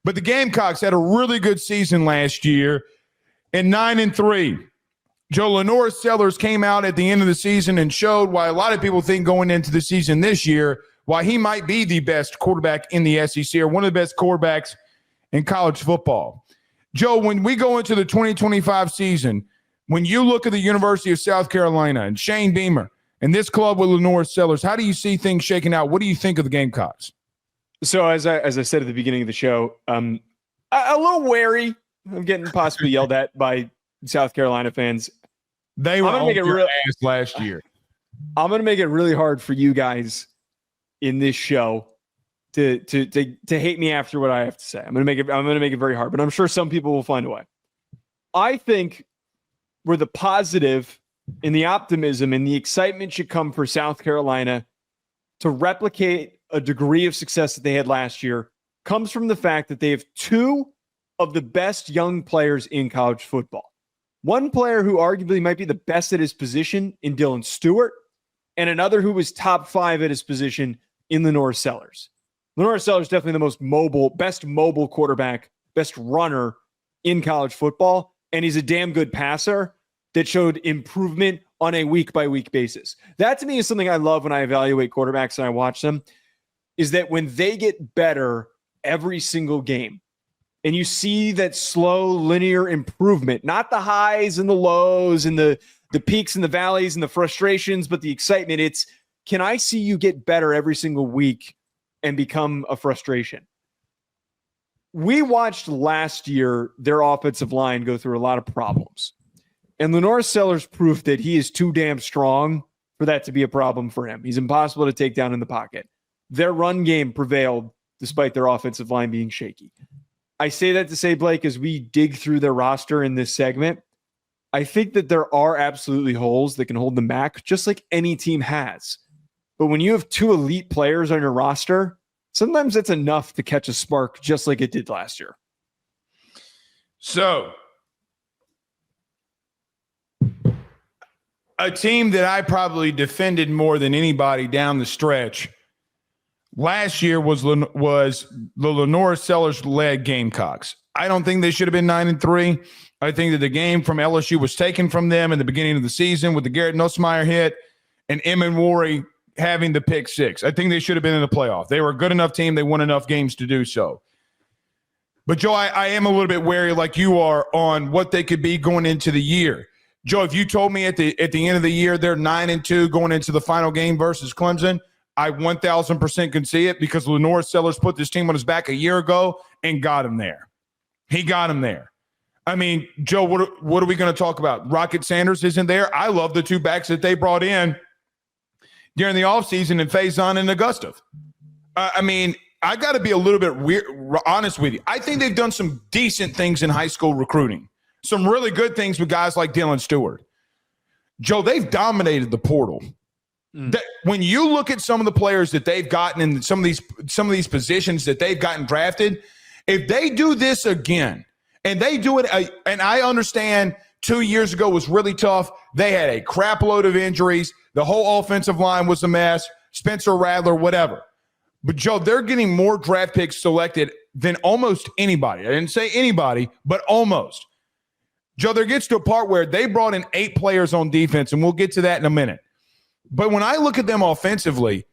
But the Gamecocks had a really good season last year and 9-3. Joe, LaNorris Sellers came out at the end of the season and showed why a lot of people think going into the season this year, why he might be the best quarterback in the SEC or one of the best quarterbacks in college football. Joe, when we go into the 2025 season, when you look at the University of South Carolina and Shane Beamer and this club with LaNorris Sellers, how do you see things shaking out? What do you think of the Gamecocks? So as I said at the beginning of the show, a little wary of getting possibly yelled at by South Carolina fans. They were on your ass last year. I'm going to make it really hard for you guys in this show to hate me after what I have to say. I'm going to make it very hard, but I'm sure some people will find a way. I think where the positive and the optimism and the excitement should come for South Carolina to replicate a degree of success that they had last year comes from the fact that they have two of the best young players in college football. One player who arguably might be the best at his position in Dylan Stewart, and another who was top 5 at his position in LaNorris Sellers. LaNorris Sellers is definitely the most mobile, best mobile quarterback, best runner in college football, and he's a damn good passer that showed improvement on a week-by-week basis. That to me is something I love when I evaluate quarterbacks and I watch them, is that when they get better every single game, and you see that slow, linear improvement, not the highs and the lows and the peaks and the valleys and the frustrations, but the excitement, it's, can I see you get better every single week and become a frustration? We watched last year their offensive line go through a lot of problems. And LaNorris Sellers proved that he is too damn strong for that to be a problem for him. He's impossible to take down in the pocket. Their run game prevailed despite their offensive line being shaky. I say that to say, Blake, as we dig through their roster in this segment, I think that there are absolutely holes that can hold them back, just like any team has. But when you have two elite players on your roster, sometimes it's enough to catch a spark just like it did last year. So, a team that I probably defended more than anybody down the stretch last year was the LaNorris Sellers-led Gamecocks. I don't think they should have been 9-3. I think that the game from LSU was taken from them in the beginning of the season with the Garrett Nussmeier hit and Emanwari having the pick 6. I think they should have been in the playoff. They were a good enough team. They won enough games to do so. But, Joe, I am a little bit wary like you are on what they could be going into the year. Joe, if you told me at the end of the year they're 9-2 going into the final game versus Clemson, I 1,000% can see it because LaNorris Sellers put this team on his back a year ago and got him there. He got him there. I mean, Joe, what are we going to talk about? Rocket Sanders isn't there. I love the two backs that they brought in during the offseason in Faison and Augusta. I mean, I got to be a little bit honest with you. I think they've done some decent things in high school recruiting. Some really good things with guys like Dylan Stewart. Joe, they've dominated the portal. That when you look at some of the players that they've gotten in some of these positions that they've gotten drafted, if they do this again and they do it, and I understand 2 years ago was really tough. They had a crap load of injuries. The whole offensive line was a mess. Spencer Rattler, whatever. But Joe, they're getting more draft picks selected than almost anybody. I didn't say anybody, but almost. Joe, there gets to a part where they brought in 8 players on defense, and we'll get to that in a minute. But when I look at them offensively,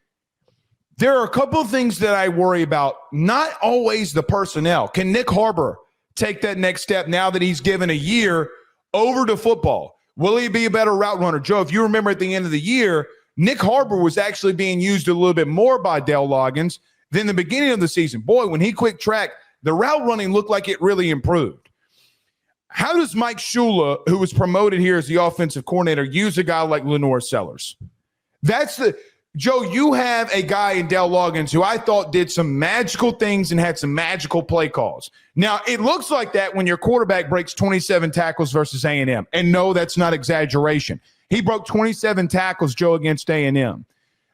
there are a couple of things that I worry about. Not always the personnel. Can Nick Harbor take that next step now that he's given a year over to football? Will he be a better route runner? Joe, if you remember at the end of the year, Nick Harbor was actually being used a little bit more by Dale Loggins than the beginning of the season. Boy, when he quick track, the route running looked like it really improved. How does Mike Shula, who was promoted here as the offensive coordinator, use a guy like LaNorris Sellers? Joe, you have a guy in Dale Loggins who I thought did some magical things and had some magical play calls. Now, it looks like that when your quarterback breaks 27 tackles versus A&M. And no, that's not exaggeration. He broke 27 tackles, Joe, against A&M.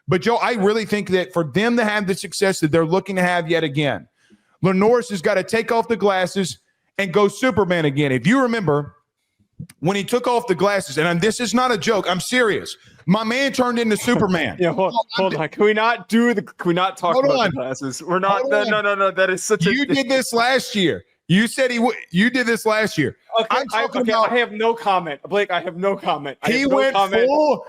But, Joe, I really think that for them to have the success that they're looking to have yet again, LaNorris has got to take off the glasses and go Superman again. If you remember, when he took off the glasses, and this is not a joke, I'm serious. My man turned into Superman. Yeah, hold on. Can we not talk about the glasses? We're not. No. That is such You did this last year. You said you did this last year. Okay, I have no comment. Blake, I have no comment. He went full.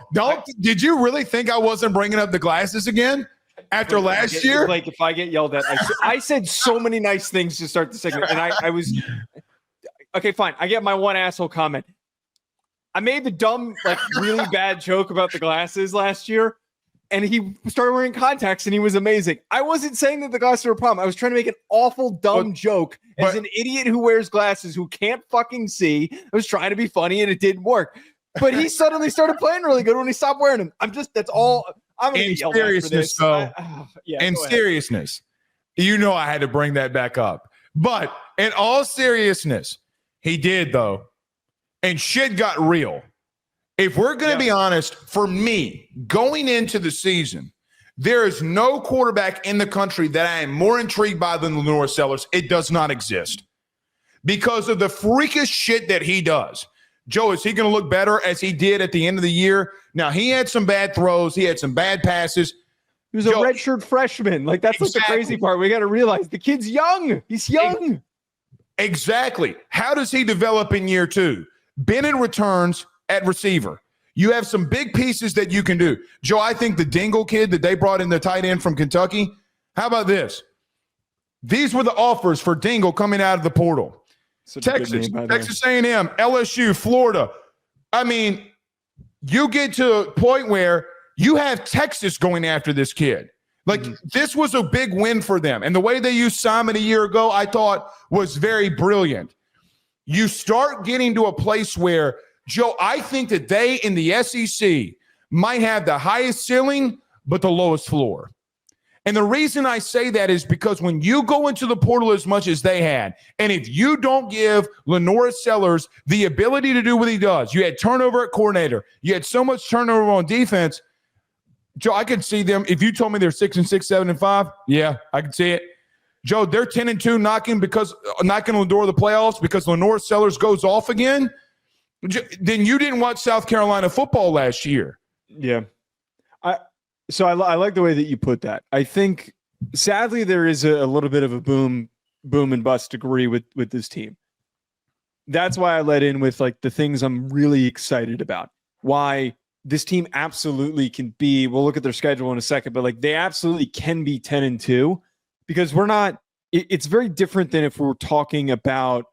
Did you really think I wasn't bringing up the glasses again after last year? Blake, if I get yelled at, I said so many nice things to start the segment, and I was okay. Fine, I get my one asshole comment. I made the dumb, really bad joke about the glasses last year, and he started wearing contacts, and he was amazing. I wasn't saying that the glasses were a problem. I was trying to make an awful, dumb joke as an idiot who wears glasses who can't fucking see. I was trying to be funny, and it didn't work. But he suddenly started playing really good when he stopped wearing them. That's all. I'm going to yell at for this. In seriousness, you know I had to bring that back up. But in all seriousness, he did, though. And shit got real. If we're going to be honest, for me, going into the season, there is no quarterback in the country that I am more intrigued by than LaNorris Sellers. It does not exist because of the freakish shit that he does. Joe, is he going to look better as he did at the end of the year? Now, he had some bad throws. He had some bad passes. He was a redshirt freshman. That's the crazy part. We got to realize the kid's young. He's young. Exactly. How does he develop in year two? Bennett returns at receiver. You have some big pieces that you can do. Joe, I think the Dingle kid that they brought in, the tight end from Kentucky, how about this? These were the offers for Dingle coming out of the portal. Texas A&M, LSU, Florida. I mean, you get to a point where you have Texas going after this kid. This was a big win for them. And the way they used Simon a year ago, I thought was very brilliant. You start getting to a place where, Joe, I think that they in the SEC might have the highest ceiling, but the lowest floor. And the reason I say that is because when you go into the portal as much as they had, and if you don't give LaNorris Sellers the ability to do what he does, you had turnover at coordinator, you had so much turnover on defense, Joe, I could see them. If you told me they're 6-6, 7-5, yeah, I could see it. Joe, they're 10-2 knocking on the door of the playoffs because LaNorris Sellers goes off again. Then you didn't watch South Carolina football last year. Yeah. So I like the way that you put that. I think, sadly, there is a little bit of a boom and bust degree with this team. That's why I led in with the things I'm really excited about. Why this team absolutely can be, we'll look at their schedule in a second, but they absolutely can be 10-2. Because we're not, it's very different than if we're talking about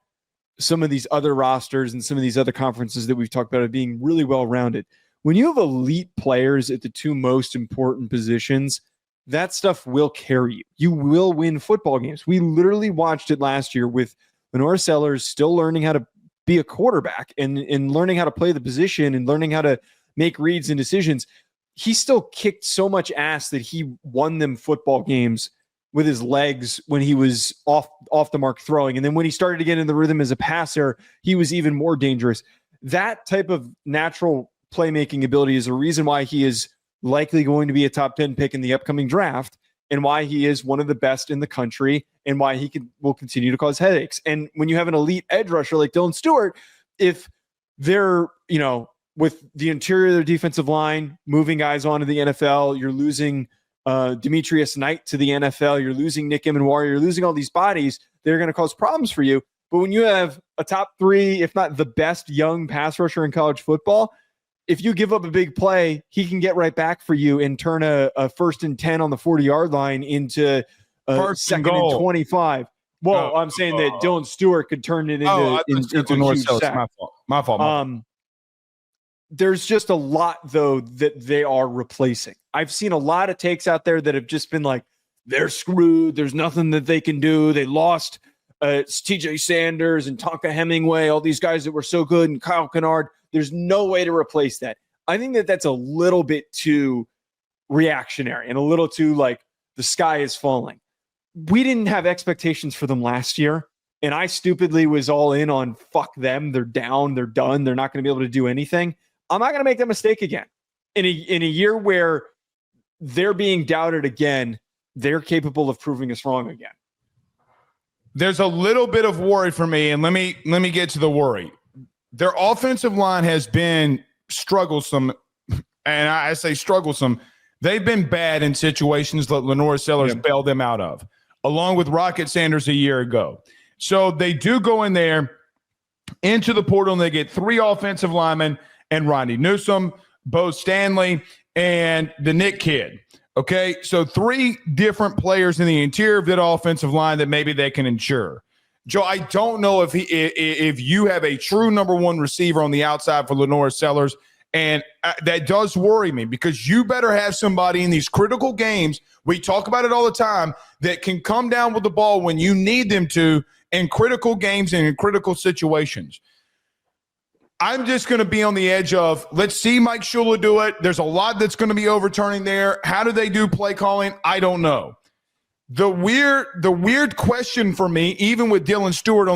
some of these other rosters and some of these other conferences that we've talked about being really well-rounded. When you have elite players at the two most important positions, that stuff will carry you. You will win football games. We literally watched it last year with LaNorris Sellers still learning how to be a quarterback and learning how to play the position and learning how to make reads and decisions. He still kicked so much ass that he won them football games with his legs when he was off the mark throwing. And then when he started to get in the rhythm as a passer, he was even more dangerous. That type of natural playmaking ability is a reason why he is likely going to be a top 10 pick in the upcoming draft and why he is one of the best in the country and why he will continue to cause headaches. And when you have an elite edge rusher like Dylan Stewart, if they're, with the interior of their defensive line, moving guys onto the NFL, you're losing Demetrius Knight to the NFL, you're losing Nick Emenwari, you're losing all these bodies, they're going to cause problems for you. But when you have a top 3, if not the best young pass rusher in college football, if you give up a big play, he can get right back for you and turn a 1st and 10 on the 40-yard line into a 2nd and 25. Well, I'm saying that Dylan Stewart could turn it into North sack. My fault. There's just a lot, though, that they are replacing. I've seen a lot of takes out there that have just been they're screwed. There's nothing that they can do. They lost TJ Sanders and Tonka Hemingway, all these guys that were so good, and Kyle Kennard. There's no way to replace that. I think that that's a little bit too reactionary and a little too the sky is falling. We didn't have expectations for them last year, and I stupidly was all in on fuck them. They're down. They're done. They're not going to be able to do anything. I'm not going to make that mistake again. In a year where they're being doubted again, they're capable of proving us wrong again. There's a little bit of worry for me, and let me get to the worry. their offensive line has been strugglesome, and I say strugglesome. They've been bad in situations that LaNorris Sellers bailed them out of, along with Rocket Sanders a year ago. So they do go in there into the portal, and they get 3 offensive linemen and Rodney Newsome, Bo Stanley, and the Nick kid. Okay, so 3 different players in the interior of that offensive line that maybe they can insure. Joe, I don't know if you have a true number 1 receiver on the outside for LaNorris Sellers, and that does worry me because you better have somebody in these critical games. We talk about it all the time that can come down with the ball when you need them to in critical games and in critical situations. I'm just going to be on the edge of let's see Mike Shula do it. There's a lot that's going to be overturning there. How do they do play calling? I don't know. The weird question for me, even with Dylan Stewart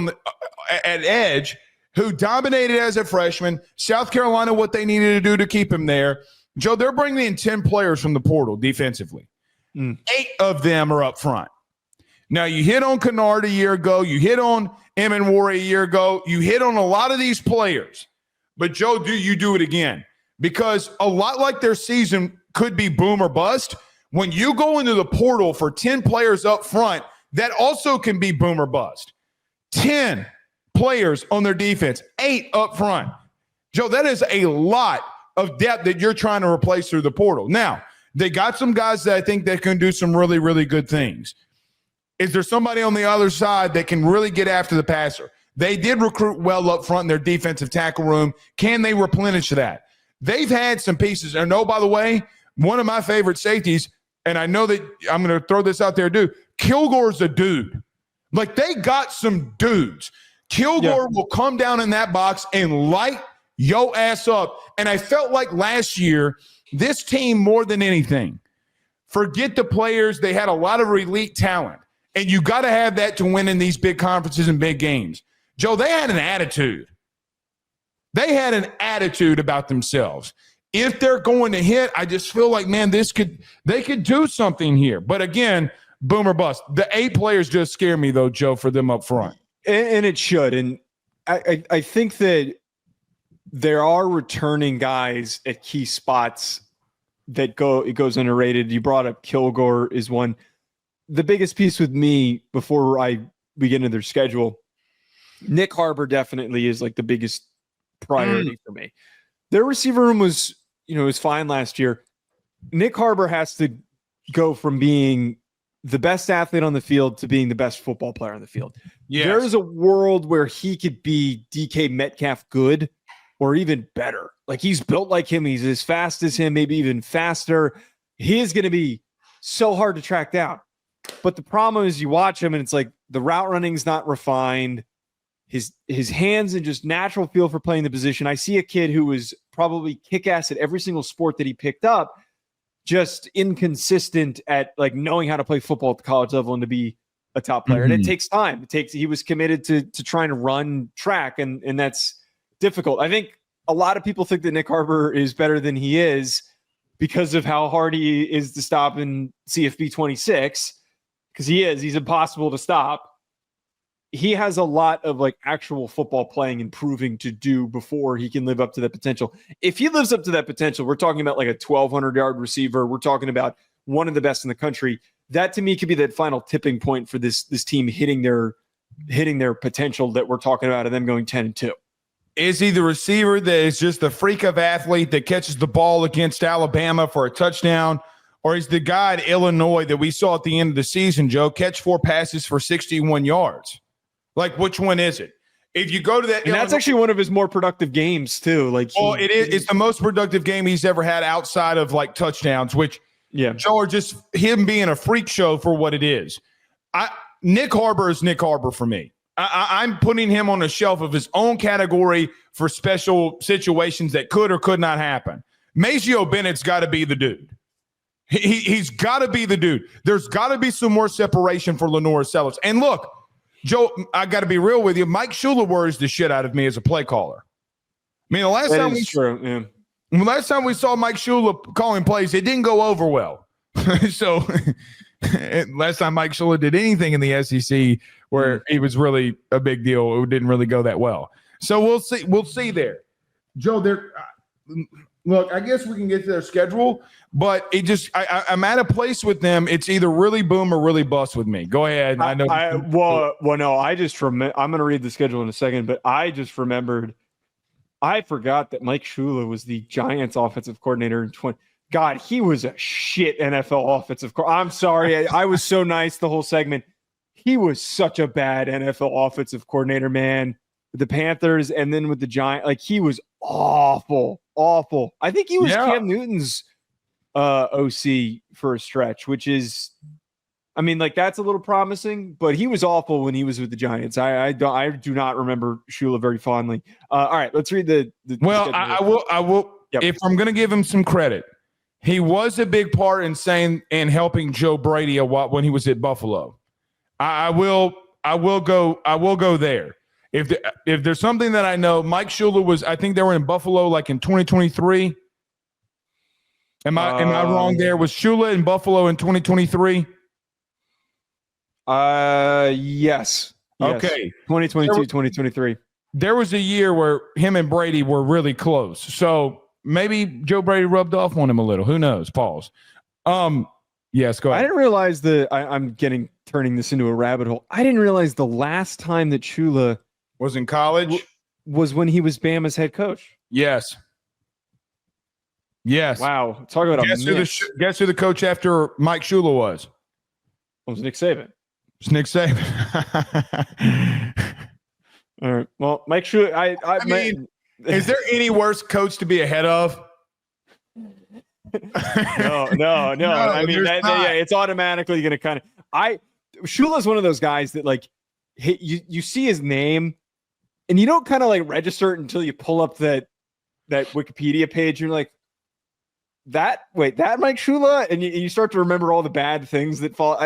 at edge, who dominated as a freshman, South Carolina, what they needed to do to keep him there. Joe, they're bringing in 10 players from the portal defensively. 8 of them are up front. Now, you hit on Kennard a year ago. You hit on Emmon War a year ago. You hit on a lot of these players. But, Joe, do you do it again? Because a lot like their season could be boom or bust. When you go into the portal for 10 players up front, that also can be boom or bust. 10 players on their defense, 8 up front. Joe, that is a lot of depth that you're trying to replace through the portal. Now, they got some guys that I think that can do some really, really good things. Is there somebody on the other side that can really get after the passer? They did recruit well up front in their defensive tackle room. Can they replenish that? They've had some pieces. And oh, by the way, one of my favorite safeties, and I know that I'm going to throw this out there, dude. Kilgore's a dude. Like, they got some dudes. Kilgore will come down in that box and light your ass up. And I felt like last year, this team, more than anything, forget the players. They had a lot of elite talent. And you got to have that to win in these big conferences and big games. Joe, they had an attitude. They had an attitude about themselves. If they're going to hit, I just feel like, man, they could do something here. But again, boom or bust. The 8 players just scare me, though, Joe, for them up front. And it should. And I think that there are returning guys at key spots that it goes underrated. You brought up Kilgore is one. The biggest piece with me before we get into their schedule, Nick Harbor definitely is like the biggest priority for me. Their receiver room was fine last year. Nick Harbor has to go from being the best athlete on the field to being the best football player on the field. Yes. There is a world where he could be DK Metcalf good or even better. Like, he's built like him. He's as fast as him, maybe even faster. He is going to be so hard to track down. But the problem is you watch him and it's like the route running's not refined. His hands and just natural feel for playing the position. I see a kid who was probably kick-ass at every single sport that he picked up, just inconsistent at like knowing how to play football at the college level and to be a top player. And it takes time. He was committed to trying to run track, and that's difficult. I think a lot of people think that Nick Harbor is better than he is because of how hard he is to stop in CFP 26, because he's impossible to stop. He has a lot of like actual football playing and proving to do before he can live up to that potential. If he lives up to that potential, we're talking about like a 1,200-yard receiver. We're talking about one of the best in the country. That to me could be that final tipping point for this team hitting their potential that we're talking about of them going 10-2. Is he the receiver that is just the freak of athlete that catches the ball against Alabama for a touchdown? Or is the guy at Illinois that we saw at the end of the season, Joe, catch 4 passes for 61 yards? Like, which one is it? If you go to that, and that's actually one of his more productive games too. Like, it is. It's the most productive game he's ever had outside of like touchdowns, which Joe, are just him being a freak show for what it is. Nick Harbor is Nick Harbor for me. I'm putting him on a shelf of his own category for special situations that could or could not happen. Maceo Bennett's got to be the dude. He's got to be the dude. There's got to be some more separation for LaNorris Sellers. And look, Joe, I got to be real with you. Mike Shula worries the shit out of me as a play caller. I mean, the last time we saw Mike Shula calling plays, it didn't go over well. So last time Mike Shula did anything in the SEC where he was really a big deal, it didn't really go that well. So we'll see. We'll see there. Joe, look, I guess we can get to their schedule, but I'm at a place with them. It's either really boom or really bust with me. Go ahead. I know. No, I just I'm going to read the schedule in a second, but I just remembered. I forgot that Mike Shula was the Giants offensive coordinator in 20. God, he was a shit NFL offensive coordinator. I'm sorry. I was so nice the whole segment. He was such a bad NFL offensive coordinator, man. With the Panthers and then with the Giants. Like, he was awful. I think he was Cam Newton's OC for a stretch, which is, I mean, like, that's a little promising, but he was awful when he was with the Giants. I do not remember Shula very fondly. All right, let's read the I will. Yep. If I'm going to give him some credit, he was a big part in saying and helping Joe Brady a lot when he was at Buffalo. I will go there. If there's something that I know, Mike Shula was. I think they were in Buffalo like in 2023. Am I wrong there? Was Shula in Buffalo in 2023? Yes. Okay. 2022, 2023. There was a year where him and Brady were really close. So maybe Joe Brady rubbed off on him a little. Who knows? Pause. Yes, go ahead. I didn't realize I'm turning this into a rabbit hole. I didn't realize the last time that Shula was in college was when he was Bama's head coach. Yes. Wow. Talk about guess who the coach after Mike Shula was? It was Nick Saban. It's Nick Saban. All right. Well, Mike Shula. I mean, is there any worse coach to be ahead of? No. I mean, it's automatically going to kind of. Shula's one of those guys that, like, you see his name, and you don't kind of like register it until you pull up that Wikipedia page. You're like, that Mike Shula, and you start to remember all the bad things that fall.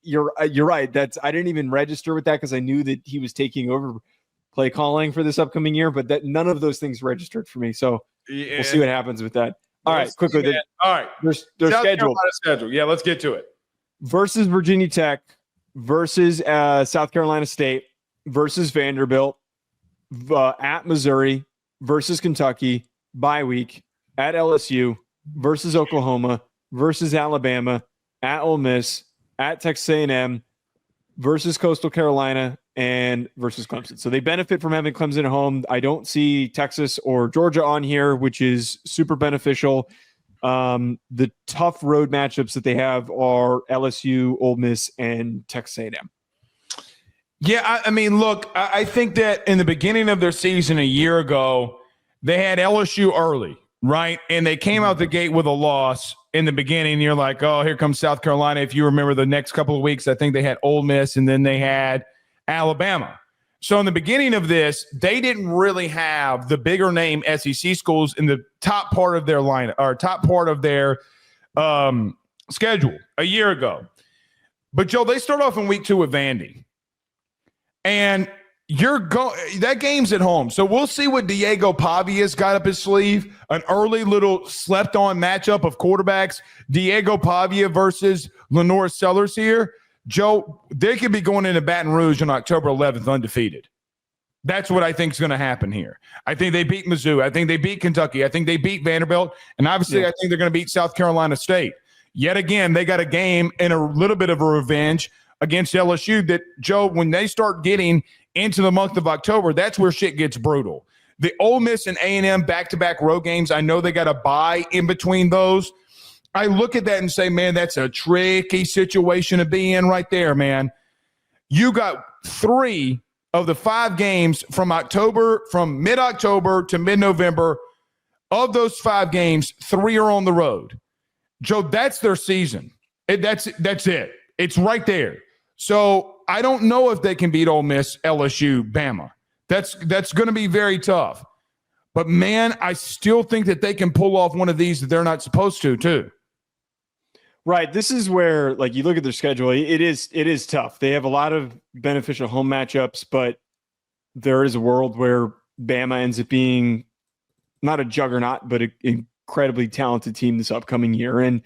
You're right. I didn't even register with that because I knew that he was taking over play calling for this upcoming year, but that none of those things registered for me. So we'll see what happens with that. All right, quickly. All right, their schedule. Yeah, let's get to it. Versus Virginia Tech, versus South Carolina State, versus Vanderbilt, at Missouri, versus Kentucky, bye week, at LSU, versus Oklahoma, versus Alabama, at Ole Miss, at Texas A&M, versus Coastal Carolina, and versus Clemson. So they benefit from having Clemson at home. I don't see Texas or Georgia on here, which is super beneficial. The tough road matchups that they have are LSU, Ole Miss, and Texas A&M. Yeah, I mean, look, I think that in the beginning of their season a year ago, they had LSU early, right? And they came out the gate with a loss in the beginning. You're like, oh, here comes South Carolina. If you remember the next couple of weeks, I think they had Ole Miss, and then they had Alabama. So in the beginning of this, they didn't really have the bigger name SEC schools in the top part of their lineup or top part of their schedule a year ago. But Joe, they start off in week 2 with Vandy, and that game's at home. So we'll see what Diego Pavia's got up his sleeve. An early little slept-on matchup of quarterbacks. Diego Pavia versus LaNorris Sellers here. Joe, they could be going into Baton Rouge on October 11th undefeated. That's what I think is going to happen here. I think they beat Mizzou. I think they beat Kentucky. I think they beat Vanderbilt. And obviously, I think they're going to beat South Carolina State. Yet again, they got a game and a little bit of a revenge against LSU that, Joe, when they start getting into the month of October, that's where shit gets brutal. The Ole Miss and A&M back-to-back road games, I know they got a bye in between those. I look at that and say, man, that's a tricky situation to be in right there, man. You got 3 of the 5 games from mid-October to mid-November. Of those 5 games, 3 are on the road. Joe, that's their season. That's it. It's right there. So I don't know if they can beat Ole Miss, LSU, Bama. That's going to be very tough. But, man, I still think that they can pull off one of these that they're not supposed to, too. Right. This is where, like, you look at their schedule, it is tough. They have a lot of beneficial home matchups, but there is a world where Bama ends up being not a juggernaut, but an incredibly talented team this upcoming year. And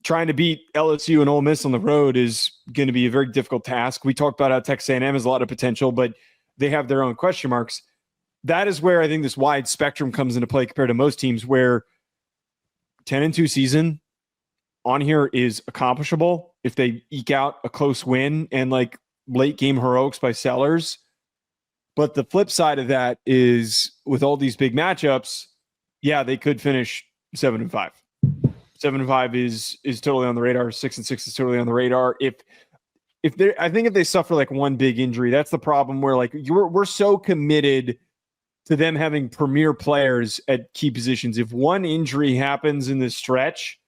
trying to beat LSU and Ole Miss on the road is going to be a very difficult task. We talked about how Texas A&M has a lot of potential, but they have their own question marks. that is where I think this wide spectrum comes into play compared to most teams, where 10-2 season on here is accomplishable if they eke out a close win and like late game heroics by Sellers. But the flip side of that is with all these big matchups, yeah, they could finish 7-5. 7-5 is totally on the radar. 6-6 is totally on the radar. If they suffer like one big injury, that's the problem where like we're so committed to them having premier players at key positions. If one injury happens in this stretch,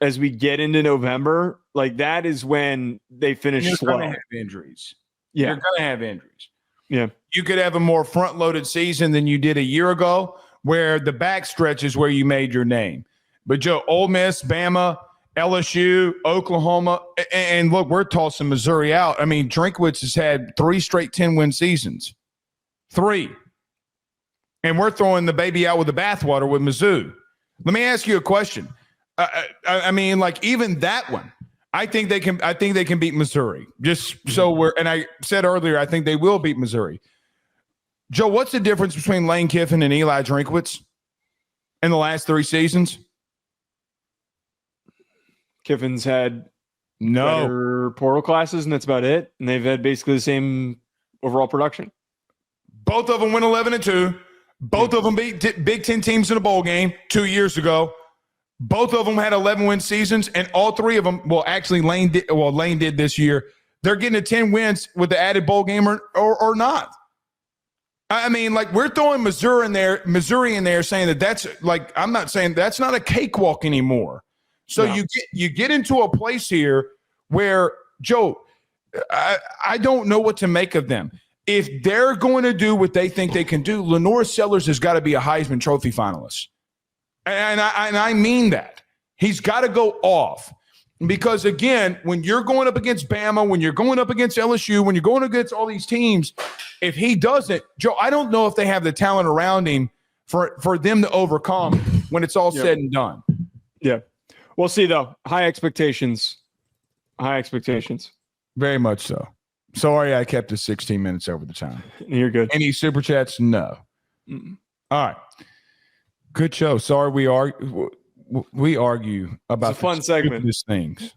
as we get into November, like that is when they finish You're slow. going to have injuries. Yeah. You're going to have injuries. Yeah. You could have a more front-loaded season than you did a year ago, where the back stretch is where you made your name. But Joe, Ole Miss, Bama, LSU, Oklahoma, and look, we're tossing Missouri out. I mean, Drinkwitz has had 3 straight 10-win seasons. 3. And we're throwing the baby out with the bathwater with Mizzou. Let me ask you a question. I mean, like even that one, I think they can beat Missouri. Just so and I said earlier, I think they will beat Missouri. Joe, what's the difference between Lane Kiffin and Eli Drinkwitz in the last 3 seasons? Kiffin's had better portal classes, and that's about it. And they've had basically the same overall production. Both of them went 11-2. Both of them beat Big Ten teams in a bowl game 2 years ago. Both of them had 11-win seasons, and all 3 of them, well, actually Lane did this year. They're getting to 10 wins with the added bowl game or not. I mean, like we're throwing Missouri in there saying that's like, I'm not saying that's not a cakewalk anymore. So no. you get into a place here where, Joe, I don't know what to make of them. If they're going to do what they think they can do, LaNorris Sellers has got to be a Heisman Trophy finalist. And I mean that. He's got to go off. Because, again, when you're going up against Bama, when you're going up against LSU, when you're going against all these teams, if he doesn't, Joe, I don't know if they have the talent around him for them to overcome when it's all said and done. Yeah. We'll see, though. High expectations. High expectations. Very much so. Sorry I kept it 16 minutes over the time. You're good. Any super chats? No. Mm-mm. All right. Good show. Sorry we argue about it's a fun segment. Things.